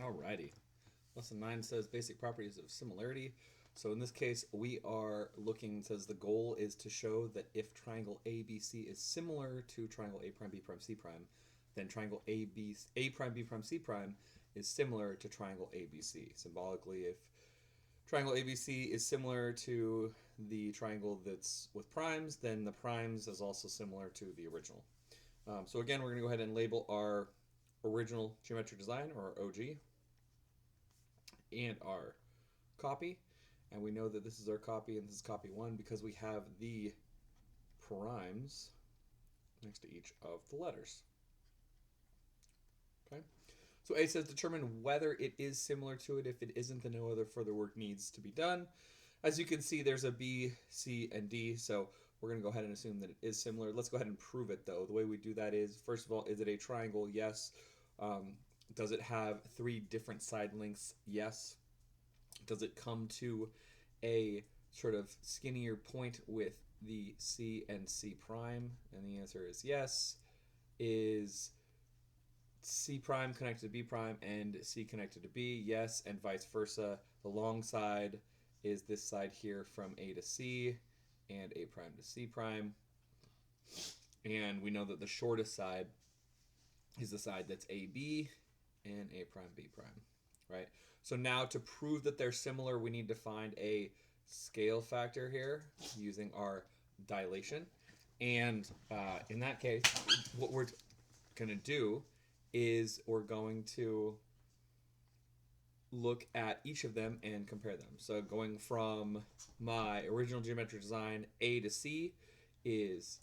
Alrighty. Lesson 9 says basic properties of similarity. So in this case, we are looking, says the goal is to show that if triangle ABC is similar to triangle A prime, B prime, C prime, then triangle A prime, B prime, C prime is similar to triangle ABC. Symbolically, if triangle ABC is similar to the triangle that's with primes, then the primes is also similar to the original. So again, we're going to go ahead and label our original geometric design, or OG, and our copy. And we know that this is our copy and this is copy 1 because we have the primes next to each of the letters. Okay. So A says determine whether it is similar to it. If it isn't, then no other further work needs to be done. As you can see, there's a B, C, and D. So we're going to go ahead and assume that it is similar. Let's go ahead and prove it, though. The way we do that is, first of all, is it a triangle? Yes. Does it have 3 different side lengths? Yes. Does it come to a sort of skinnier point with the C and C prime? And the answer is yes. Is C prime connected to B prime and C connected to B? Yes, and vice versa. The long side is this side here from A to C and A prime to C prime. And we know that the shortest side is the side that's AB and A prime B prime, right? So now to prove that they're similar, we need to find a scale factor here using our dilation. And in that case, what we're going to do is we're going to look at each of them and compare them. So going from my original geometric design, A to C is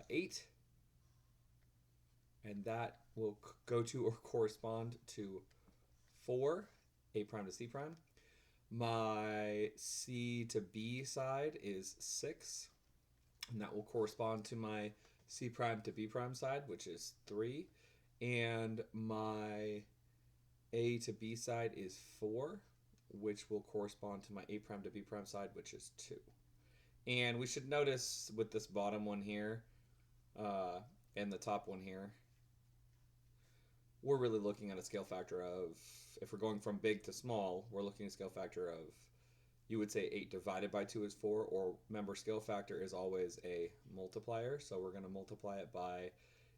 8. And that will go to or correspond to 4, A prime to C prime. My C to B side is 6. And that will correspond to my C prime to B prime side, which is 3. And my A to B side is 4, which will correspond to my A prime to B prime side, which is 2. And we should notice with this bottom one here and the top one here, we're really looking at a scale factor of, if we're going from big to small, we're looking at a scale factor of, you would say 8 divided by 2 is 4, or remember, scale factor is always a multiplier, so we're going to multiply it by,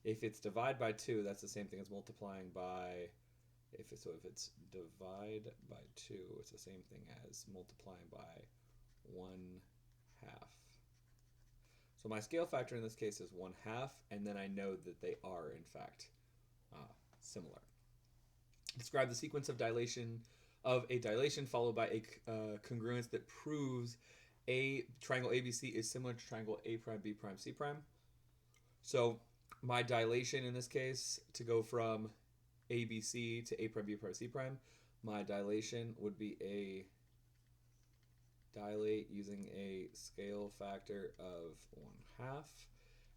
if it's divide by 2, that's the same thing as multiplying by, if it's divide by 2, it's the same thing as multiplying by 1 half. So my scale factor in this case is 1 half, and then I know that they are, in fact, similar. Describe the sequence of a dilation followed by a congruence that proves a triangle ABC is similar to triangle A prime, B prime, C prime. So my dilation in this case, to go from ABC to A prime, B prime, C prime, my dilation would be a dilate using a scale factor of 1 half.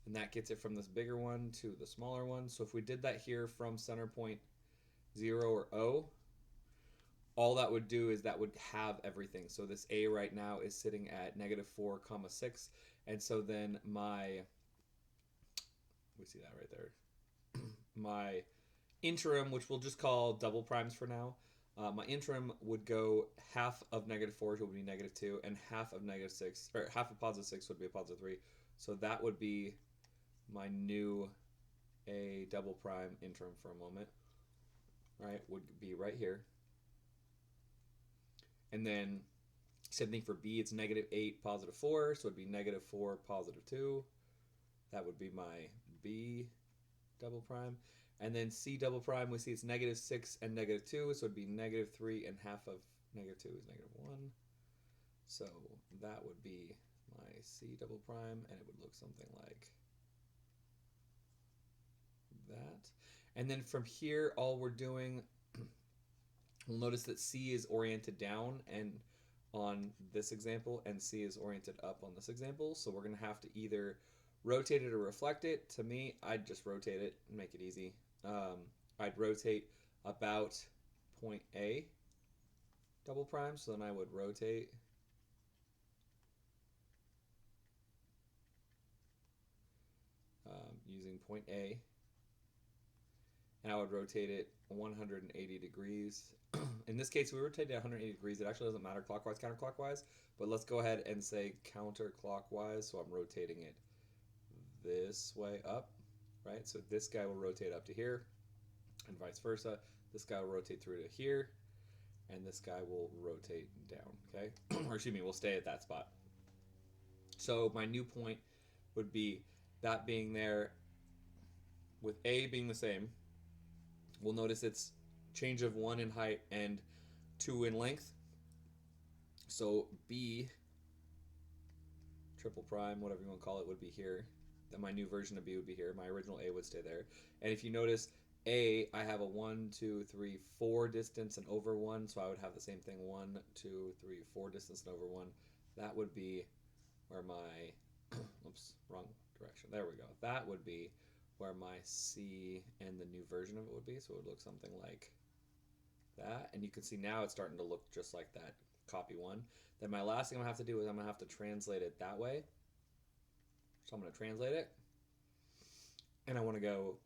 And that gets it from this bigger one to the smaller one. So if we did that here from center point 0 or O, all that would do is that would have everything. So this A right now is sitting at -4, 6. And so then we see that right there. My interim, which we'll just call double primes for now, my interim would go half of -4, would be -2, and half of -6, or half of +6 would be a +3. So that would be my new A double prime interim for a moment, right? Would be right here. And then same thing for B, it's -8, +4, so it'd be -4, +2. That would be my B double prime. And then C double prime, we see it's -6 and -2, so it'd be -3, and half of -2 is -1. So that would be my C double prime, and it would look something like that. And then from here, all we're doing, we'll notice that C is oriented down and on this example, and C is oriented up on this example. So we're going to have to either rotate it or reflect it. To me, I'd just rotate it and make it easy. I'd rotate about point A double prime, so then I would rotate using point A. and I would rotate it 180 degrees. In this case, we rotate it 180 degrees. It actually doesn't matter clockwise, counterclockwise, but let's go ahead and say counterclockwise. So I'm rotating it this way up, right? So this guy will rotate up to here, and vice versa. This guy will rotate through to here, and this guy will rotate down, okay? Or excuse me, we'll stay at that spot. So my new point would be that being there with A being the same. We'll notice it's change of 1 in height and 2 in length. So B, triple prime, whatever you want to call it, would be here. Then my new version of B would be here. My original A would stay there. And if you notice, A, I have a 1, 2, 3, 4 distance and over 1. So I would have the same thing, 1, 2, 3, 4 distance and over 1. That would be where my, oops, wrong direction. There we go. That would be where my C and the new version of it would be. So it would look something like that. And you can see now it's starting to look just like that copy one. Then my last thing I'm going to have to do is I'm going to have to translate it that way. So I'm going to translate it. And I want to go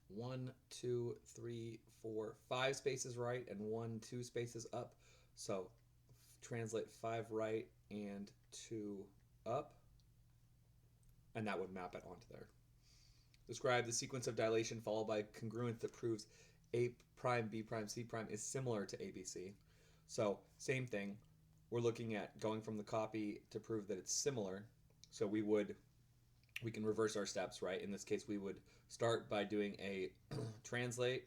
1, 2, 3, 4, 5 spaces right and 1, 2 spaces up. So translate 5 right and 2 up. And that would map it onto there. Describe the sequence of dilation followed by congruence that proves A prime, B prime, C prime is similar to ABC. So same thing. We're looking at going from the copy to prove that it's similar. So we can reverse our steps, right? In this case, we would start by doing a translate,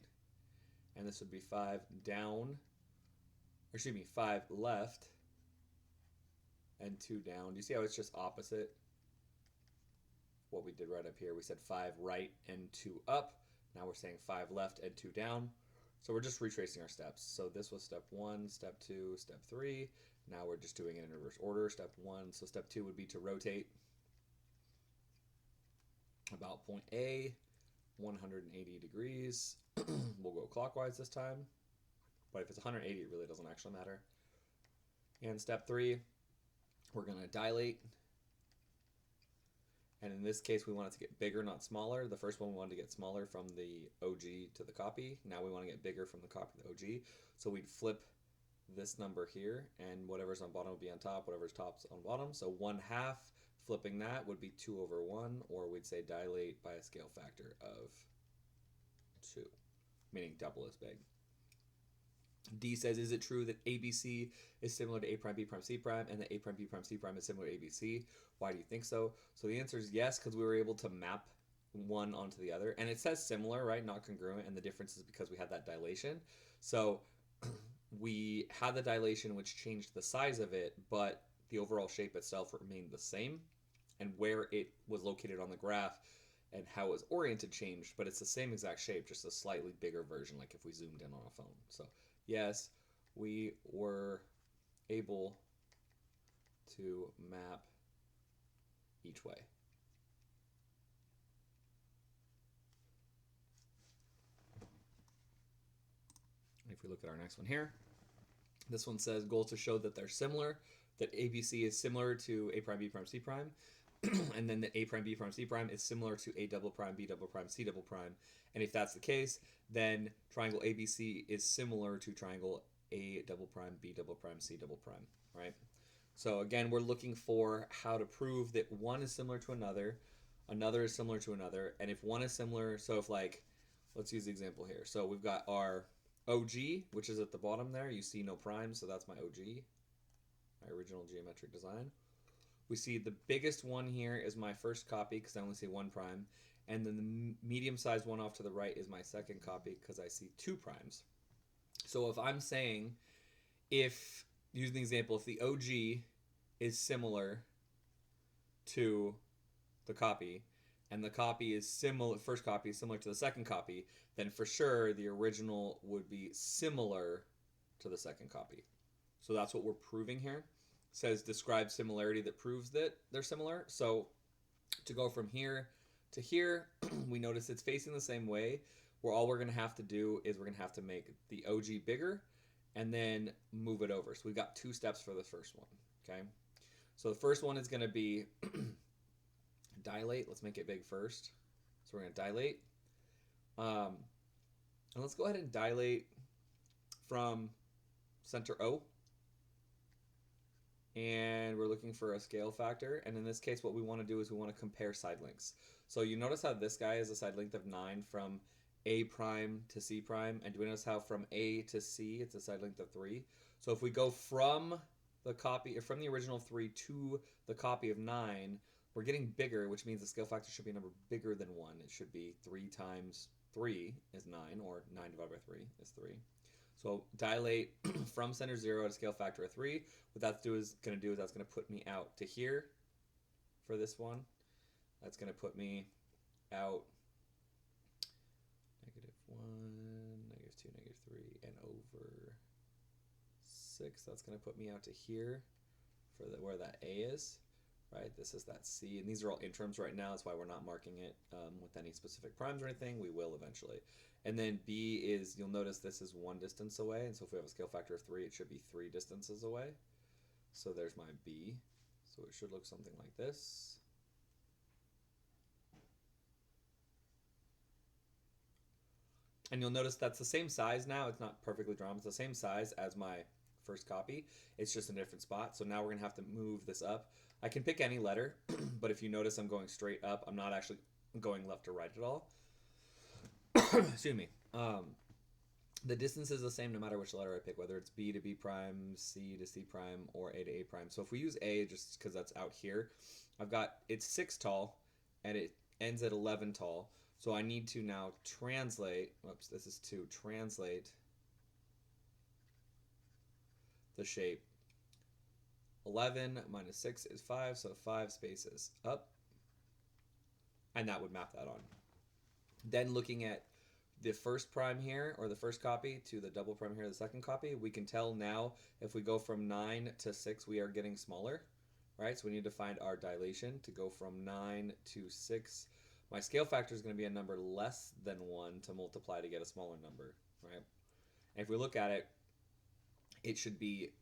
and this would be 5 down, or excuse me, 5 left and 2 down. Do you see how it's just opposite what we did right up here? We said 5 right and 2 up. Now we're saying 5 left and 2 down. So we're just retracing our steps. So this was step 1, step 2, step 3. Now we're just doing it in reverse order. Step 1, so step 2 would be to rotate about point A, 180 degrees. We'll go clockwise this time. But if it's 180, it really doesn't actually matter. And step 3, we're going to dilate. And in this case, we want it to get bigger, not smaller. The first one we wanted to get smaller from the OG to the copy. Now we want to get bigger from the copy to the OG. So we'd flip this number here, and whatever's on bottom would be on top, whatever's top's on bottom. So 1/2, flipping that would be 2/1, or we'd say dilate by a scale factor of 2, meaning double as big. D says, is it true that ABC is similar to A prime, B prime, C prime, and that A prime, B prime, C prime is similar to ABC? Why do you think so? So the answer is yes, because we were able to map one onto the other. And it says similar, right? Not congruent. And the difference is because we had that dilation. So we had the dilation, which changed the size of it, but the overall shape itself remained the same. And where it was located on the graph and how it was oriented changed, but it's the same exact shape, just a slightly bigger version, like if we zoomed in on a phone. So yes, we were able to map each way. If we look at our next one here, this one says goal to show that they're similar, that ABC is similar to A prime, B prime, C prime, and then that A prime, B prime, C prime is similar to A double prime, B double prime, C double prime. And if that's the case, then triangle ABC is similar to triangle A double prime, B double prime, C double prime, right? So again, we're looking for how to prove that one is similar to another is similar to another, and if one is similar, so if like, let's use the example here. So we've got our OG, which is at the bottom there. You see no prime, so that's my OG, my original geometric design. We see the biggest one here is my first copy because I only see 1 prime, and then the medium-sized one off to the right is my second copy because I see 2 primes. So if I'm saying, if, using the example, if the OG is similar to the copy, and the copy is similar, first copy is similar to the second copy, then for sure the original would be similar to the second copy. So that's what we're proving here. It says describe similarity that proves that they're similar. So to go from here to here, we notice it's facing the same way, where all we're going to have to do is we're going to have to make the OG bigger and then move it over. So we've got 2 steps for the first one, okay? So the first one is going to be dilate. Let's make it big first. So we're going to dilate. And let's go ahead and dilate from center O. And we're looking for a scale factor. And in this case, what we want to do is we want to compare side lengths. So you notice how this guy is a side length of 9 from A prime to C prime. And do we notice how from A to C, it's a side length of 3? So if we go from the copy, or from the original 3 to the copy of 9, we're getting bigger, which means the scale factor should be a number bigger than 1. It should be 3 times 3 is 9, or 9 divided by 3 is 3. So dilate from center 0 at a scale factor of 3. What that's going to do is that's going to put me out to here for this one. That's going to put me out -1, -2, -3, and over 6. That's going to put me out to here for where that A is. Right, this is that C, and these are all interims right now. That's why we're not marking it with any specific primes or anything. We will eventually. And then B is, you'll notice this is 1 distance away, and so if we have a scale factor of 3, it should be 3 distances away. So there's my B. So it should look something like this. And you'll notice that's the same size now. It's not perfectly drawn. It's the same size as my first copy. It's just in a different spot. So now we're going to have to move this up. I can pick any letter, but if you notice I'm going straight up, I'm not actually going left or right at all. Excuse me. The distance is the same no matter which letter I pick, whether it's B to B prime, C to C prime, or A to A prime. So if we use A, just because that's out here, it's 6 tall, and it ends at 11 tall. So I need to now translate, oops, this is to translate the shape. 11 minus 6 is 5, so 5 spaces up. And that would map that on. Then looking at the first prime here, or the first copy, to the double prime here, the second copy, we can tell now if we go from 9 to 6, we are getting smaller, right? So we need to find our dilation to go from 9 to 6. My scale factor is going to be a number less than 1 to multiply to get a smaller number, right? And if we look at it, it should be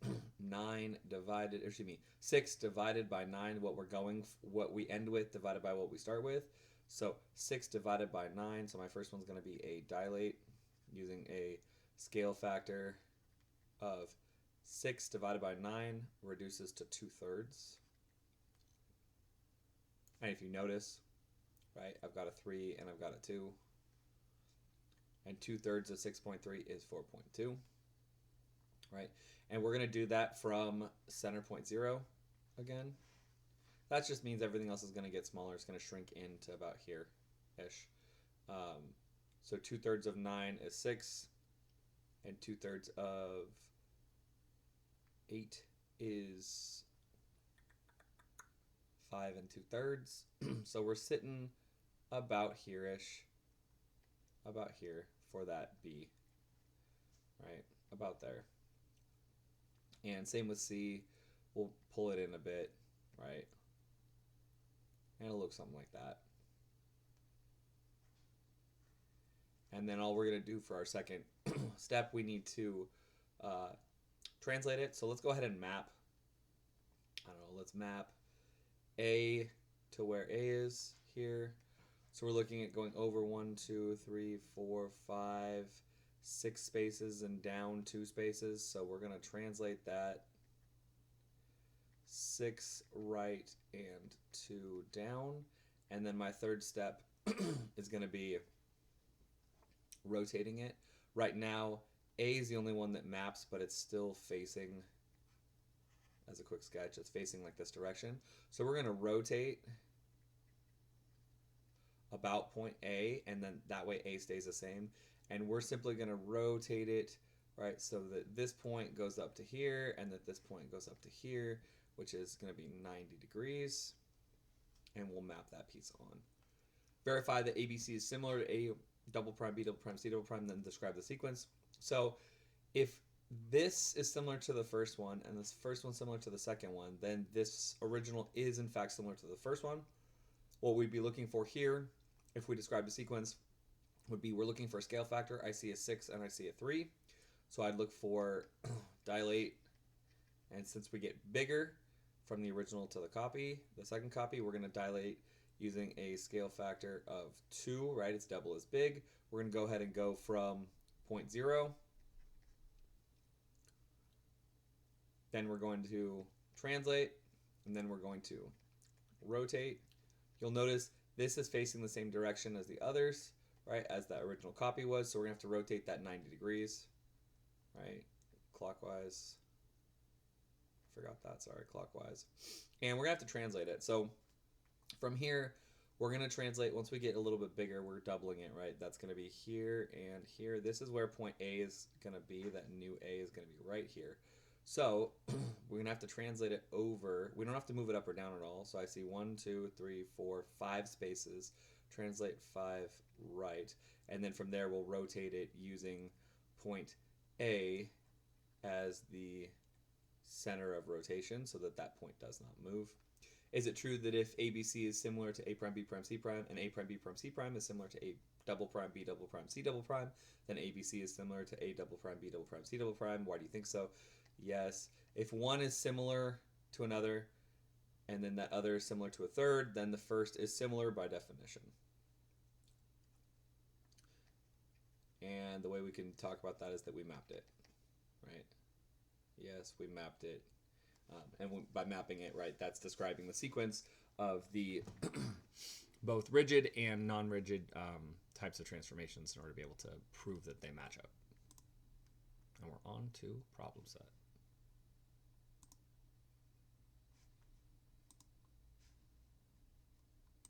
6 divided by 9, what we end with divided by what we start with. So 6 divided by 9, so my first one's going to be a dilate using a scale factor of 6 divided by 9 reduces to 2/3. And if you notice, right, I've got a 3 and I've got a 2. And 2/3 of 6.3 is 4.2. Right? And we're going to do that from center point 0 again. That just means everything else is going to get smaller. It's going to shrink into about here-ish. So 2/3 of 9 is 6, and 2/3 of 8 is 5 and 2/3. So we're sitting about here-ish, about here for that B, right? About there. And same with C. We'll pull it in a bit, right? And it'll look something like that. And then all we're going to do for our second step, we need to translate it. So let's go ahead and map. I don't know, let's map A to where A is here. So we're looking at going over 1, 2, 3, 4, 5, 6 spaces and down 2 spaces. So we're going to translate that 6 right and 2 down. And then my third step is going to be rotating it. Right now, A is the only one that maps, but it's still facing, as a quick sketch, it's facing like this direction. So we're going to rotate about point A, and then that way A stays the same. And we're simply going to rotate it, right, so that this point goes up to here, and that this point goes up to here, which is going to be 90 degrees. And we'll map that piece on. Verify that ABC is similar to A double prime, B double prime, C double prime, then describe the sequence. So if this is similar to the first one, and this first one similar to the second one, then this original is in fact similar to the first one. What we'd be looking for here, if we describe the sequence, would be we're looking for a scale factor. I see a 6 and I see a 3. So I'd look for dilate, and since we get bigger from the original to the copy, the second copy, we're going to dilate using a scale factor of 2, right? It's double as big. We're going to go ahead and go from point 0. Then we're going to translate, and then we're going to rotate. You'll notice this is facing the same direction as the others, right, as that original copy was. So we're going to have to rotate that 90 degrees, right, clockwise. Forgot that, sorry, clockwise. And we're going to have to translate it. So from here, we're going to translate. Once we get a little bit bigger, we're doubling it, right? That's going to be here and here. This is where point A is going to be. That new A is going to be right here. So we're going to have to translate it over. We don't have to move it up or down at all. So I see 1, 2, 3, 4, 5 spaces. Translate 5 right. And then from there, we'll rotate it using point A as the center of rotation so that that point does not move. Is it true that if ABC is similar to A prime, B prime, C prime, and A prime, B prime, C prime is similar to A double prime, B double prime, C double prime, then ABC is similar to A double prime, B double prime, C double prime? Why do you think so? Yes. If one is similar to another, and then that other is similar to a third, then the first is similar by definition. And the way we can talk about that is that we mapped it, right? Yes, we mapped it. And by mapping it, right, that's describing the sequence of the both rigid and non-rigid types of transformations in order to be able to prove that they match up. And we're on to problem set.